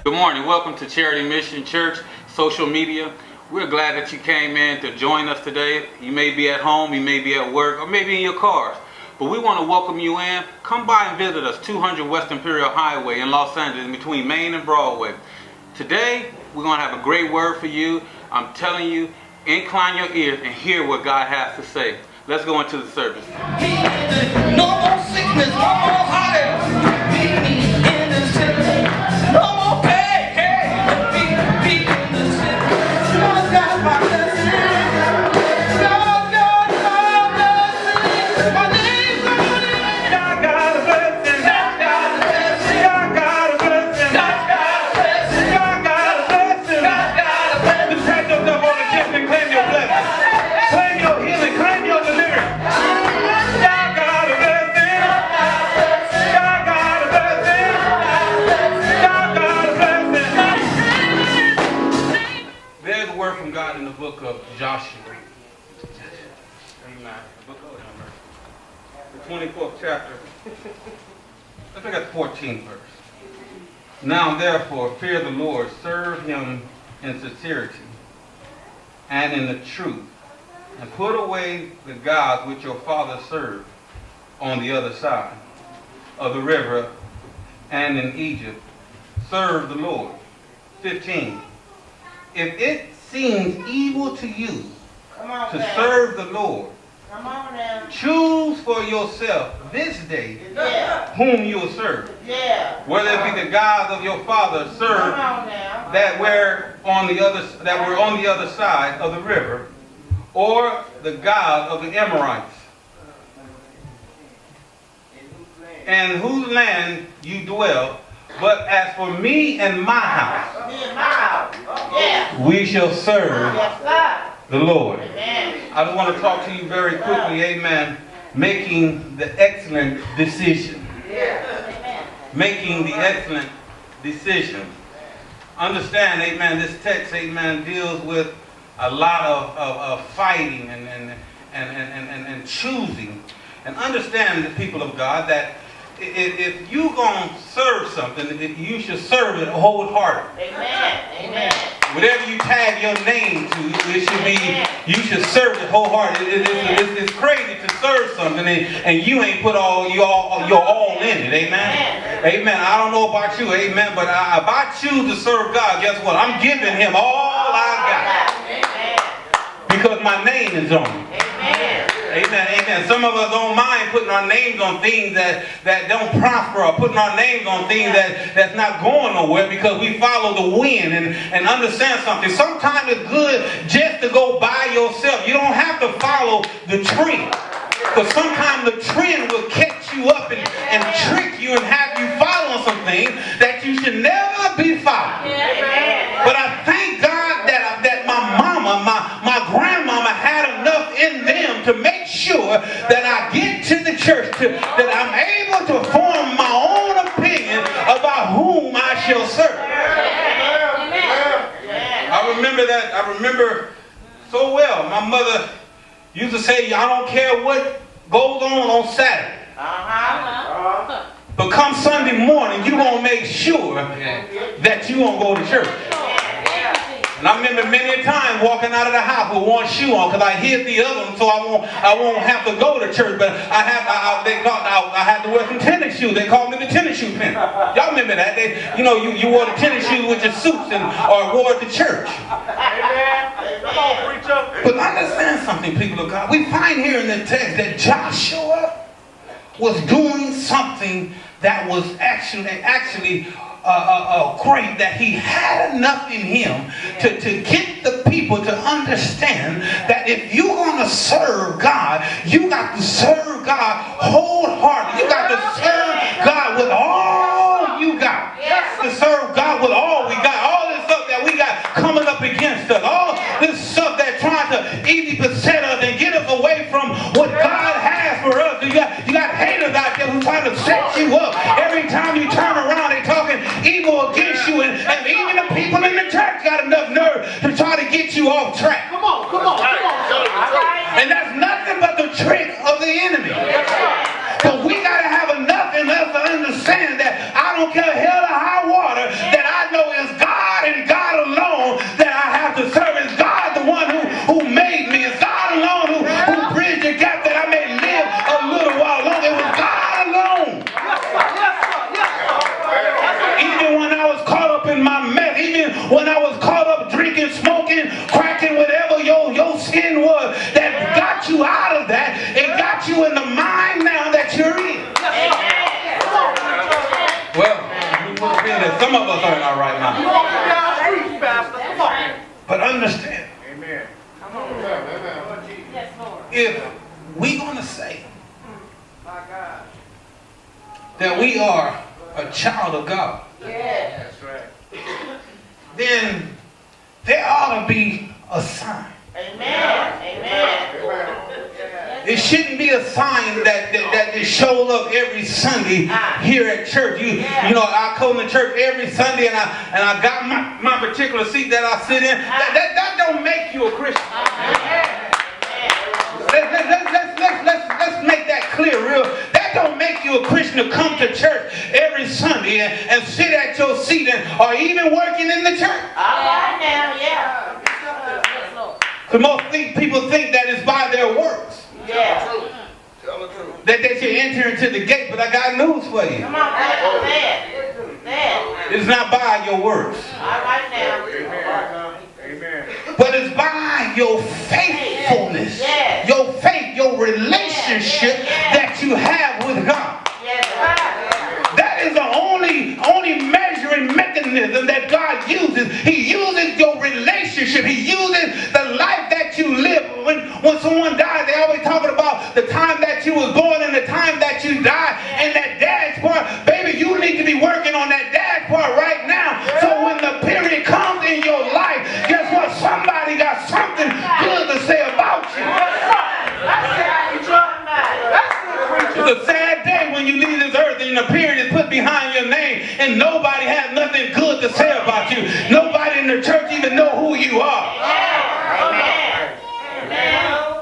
Good morning. Welcome to Charity Mission Church social media. We're glad that you came in to join us today. You may be at home, you may be at work, or maybe in your cars. But we want to welcome you in. Come by and visit us, 200 West Imperial Highway in Los Angeles, between Main and Broadway. Today, we're going to have a great word for you. I'm telling you, incline your ears and hear what God has to say. Let's go into the service. No more sickness, no more heartache. No more pain. God got my blessing. God got my blessing. My name's on it. God got a blessing. God got a blessing. God got a blessing. God got a blessing. God got a blessing. God got a blessing. Just pat yourself on the chest and claim your blessing. Claim your healing. Claim your deliverance. God got a blessing. God got a blessing. God got a blessing. There's a word from God in the book of Joshua. Amen. The book of the 24th chapter. Let's look at the 14th verse. Now therefore fear the Lord, serve him in sincerity and in the truth, and put away the gods which your fathers served on the other side of the river and in Egypt. Serve the Lord. 15. If it seems evil to you to serve the Lord, choose for yourself this day whom you will serve. Whether it be the gods of your fathers served that were on the other side of the river, or the God of the Amorites, in whose land you dwell. But as for me and my house, we shall serve the Lord. I just want to talk to you very quickly, amen, making the excellent decision. Making the excellent decision. Understand, amen, this text, amen, deals with a lot of fighting and choosing. And understand, the people of God, that if you're going to serve something, you should serve it wholeheartedly. Amen. Whatever you tag your name to, it should be, you should serve it wholeheartedly. It's crazy to serve something and you ain't put your all in it. Amen. I don't know about you, amen, but if I choose to serve God, guess what? I'm giving him all I got. Because my name is on it. Amen. Some of us don't mind putting our names on things that don't prosper, or putting our names on things that's not going nowhere, because we follow the wind. And understand something. Sometimes it's good just to go by yourself. You don't have to follow the trend. Because sometimes the trend will catch you up and trick you and have you following some things that you should never be following. But I thank God that my mama, my grandmama had enough in them to make sure that I get to the church, that I'm able to form my own opinion about whom I shall serve. I remember that. I remember so well. My mother used to say, I don't care what goes on Saturday. But come Sunday morning, you're going to make sure that you're going to go to church. And I remember many times walking out of the house with one shoe on, because I hid the other one so I won't have to go to church. But I had to wear some tennis shoes. They called me the tennis shoe pimp. Y'all remember that? You wore the tennis shoes with your suits or wore it to church. But understand something, people of God. We find here in the text that Joshua was doing something that was actually great, that he had enough in him to get the people to understand that if you're going to serve God, you got to serve God wholeheartedly. You got to serve God with all you got. To serve God with all we got. All this stuff that we got coming up against us. All this stuff that trying to easy beset us and get us away from what God has for us. You got haters out there who trying to set you up. Every time you turn around, they talking evil against you, and even the people in the church got enough nerve to try to get you off track. Come on. And that's nothing but the trick of the enemy. But we got to have enough in us to understand that I don't care hell or high water, that I know is sin, when I was caught up drinking, smoking, cracking, whatever your sin was, that got you out of that. It got you in the mind now that you're in. Well, some of us aren't all right now. But understand, if we're going to say that we are a child of God, then there ought to be a sign. It shouldn't be a sign that shows up every Sunday here at church. You know, I come to church every Sunday and I got my particular seat that I sit in. That don't make you a Christian. Let's make that clear, real. That don't make you a Christian to come to church every Sunday and sit at your seat or even working in the church. So most people think that it's by their works. Tell the truth. That they should enter into the gate, but I got news for you. Come on, it's not by your works. All right now. Amen. But it's by your faithfulness, your faith, your relationship that you have with God. That is the only measuring mechanism that God uses. He uses your relationship. He uses the life that you live. When someone dies, they always talking about the time that you was born and the time that you died. And that dad's part, baby, you need to be working on that dad's part right now. So when the period comes in your life, guess what? Somebody got something good to say about you. It's a sad day when you leave this earth and the period is put behind your name and nobody has nothing good to say about you. Nobody in the church even know who you are.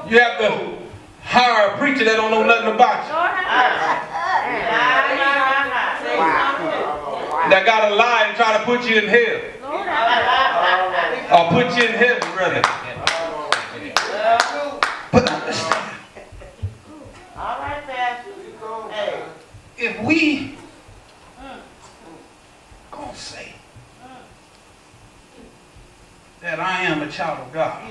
You have to hire a preacher that don't know nothing about you. That got to lie and try to put you in hell. Or put you in heaven, brother. But understand. If we gonna say that I am a child of God,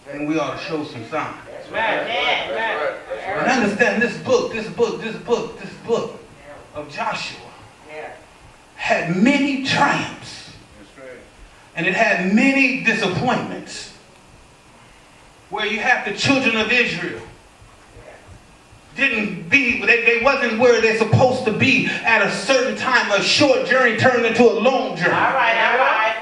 then we ought to show some signs. And understand this book of Joshua had many triumphs. And it had many disappointments. Where you have the children of Israel they wasn't where they're supposed to be at a certain time. A short journey turned into a long journey. All right.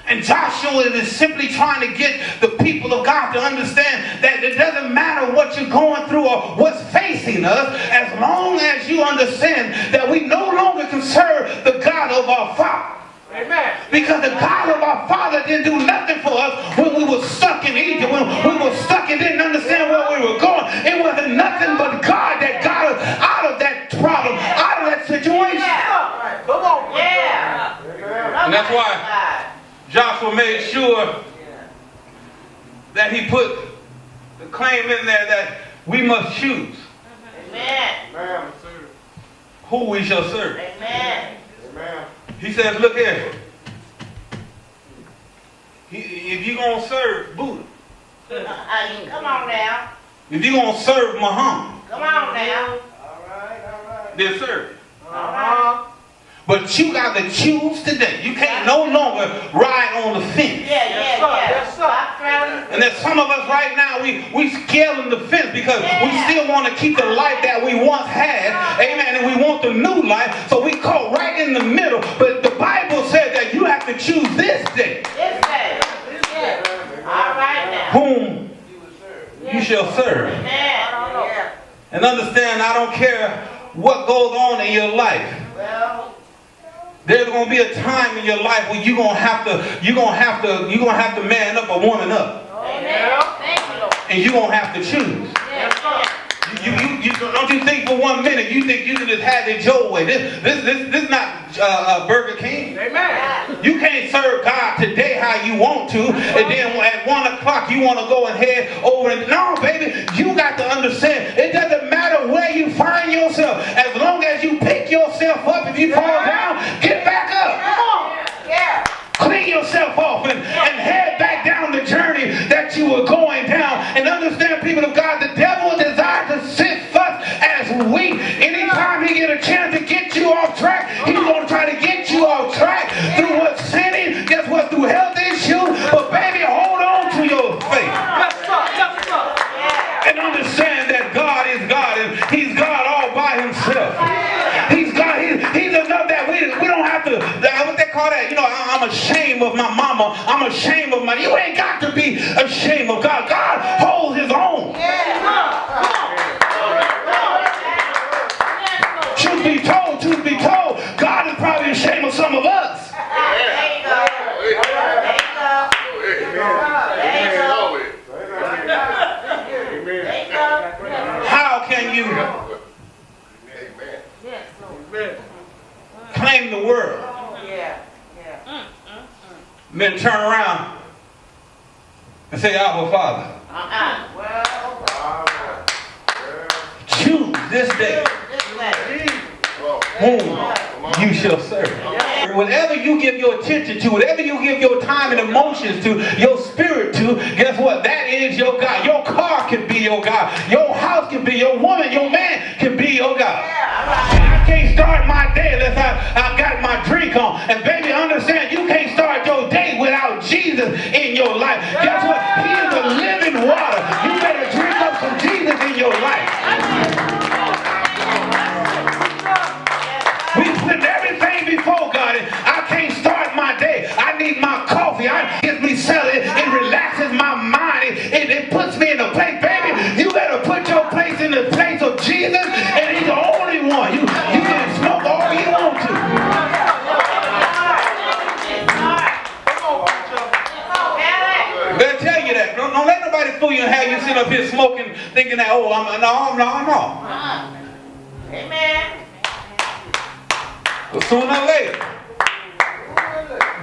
And Joshua is simply trying to get the people of God to understand that it doesn't matter what you're going through or what's facing us, as long as you understand that we no longer can serve the God of our Father. Amen. Because the God of our Father didn't do nothing for us when we were stuck in Egypt, when we were stuck and didn't understand where we were going. It wasn't nothing but God that got us out of that problem, out of that situation. Come on. And that's why Joshua made sure that he put the claim in there that we must choose who we shall serve. Amen. He says, look here. If you're going to serve Buddha. Come on now. If you're going to serve Muhammad. Come on now. All right. Then serve. All right. But you got to choose today. You can't no longer ride on the fence. Yes, sir. And there's some of us right now, we scaling the fence because we still want to keep the life that we once had. Amen. And we want the new life. So we caught right in the middle. But the Bible says that you have to choose this day. All right now. Whom you shall serve. And understand, I don't care what goes on in your life. There's going to be a time in your life where you're going to have to man up or woman up. And you're going to have to choose. Don't you think for 1 minute you think you can just have it your way. This not Burger King. Amen. You can't serve God today how you want to, and then at 1 o'clock you want to go and head over. No, baby, you got to understand. It doesn't matter where you find yourself, as long as you pick yourself up. If you fall down, get back up. enemy, anytime he get a chance to get you off track, he's going to try to get you off track through what sinning, guess what, through health issues. But baby, hold on to your faith. And understand that God is God, and he's God all by himself. He's God. He's enough that we don't have to, what they call that, I'm ashamed of my mama. I'm ashamed of my, you ain't got to be ashamed of God. God holds his own. Truth be told, God is probably ashamed of some of us. How can you claim the world, then turn around and say, Abba, Father? Choose this day whom you shall serve. Whatever you give your attention to, whatever you give your time and emotions to, your spirit to, guess what? That is your God. Your car can be your God. Your house can be your woman. Your man can be your God. I can't start my day unless I got my drink on. And baby, understand, you can't start your day without Jesus in your life. Guess what? He is the living water. You better drink up some Jesus in your life. We put everything before God. I can't start my day. I need my coffee. It gets me settled. It relaxes my mind. It puts me in a place. Baby, you better put your place in the place of Jesus, and he's the only one. You can smoke all you want to. They'll tell you that. Don't let nobody fool you and have you sit up here smoking, thinking that, no. Amen. But sooner or later,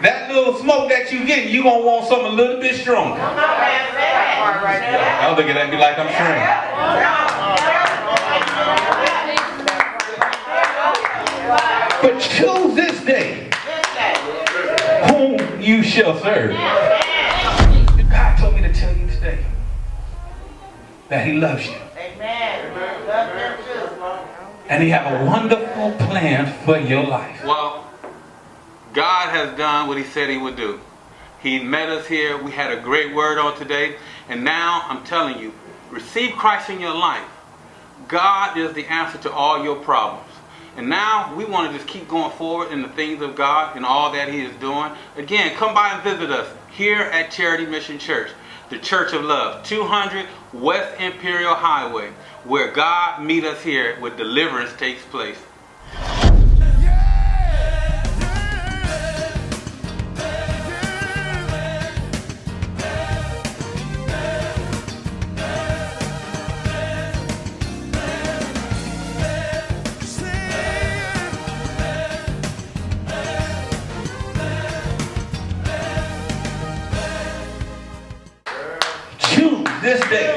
that little smoke that you get, you're going to want something a little bit stronger. I'll look at that and be like, I'm strange. But choose this day whom you shall serve. God told me to tell you today that he loves you. And he have a wonderful plan for your life. Well, God has done what he said he would do. He met us here. We had a great word on today. And now I'm telling you, receive Christ in your life. God is the answer to all your problems. And now we want to just keep going forward in the things of God and all that he is doing. Again, come by and visit us here at Charity Mission Church, the Church of Love, 200 West Imperial Highway, where God meet us here where deliverance takes place. Choose this day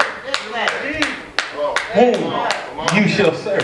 whom you shall serve.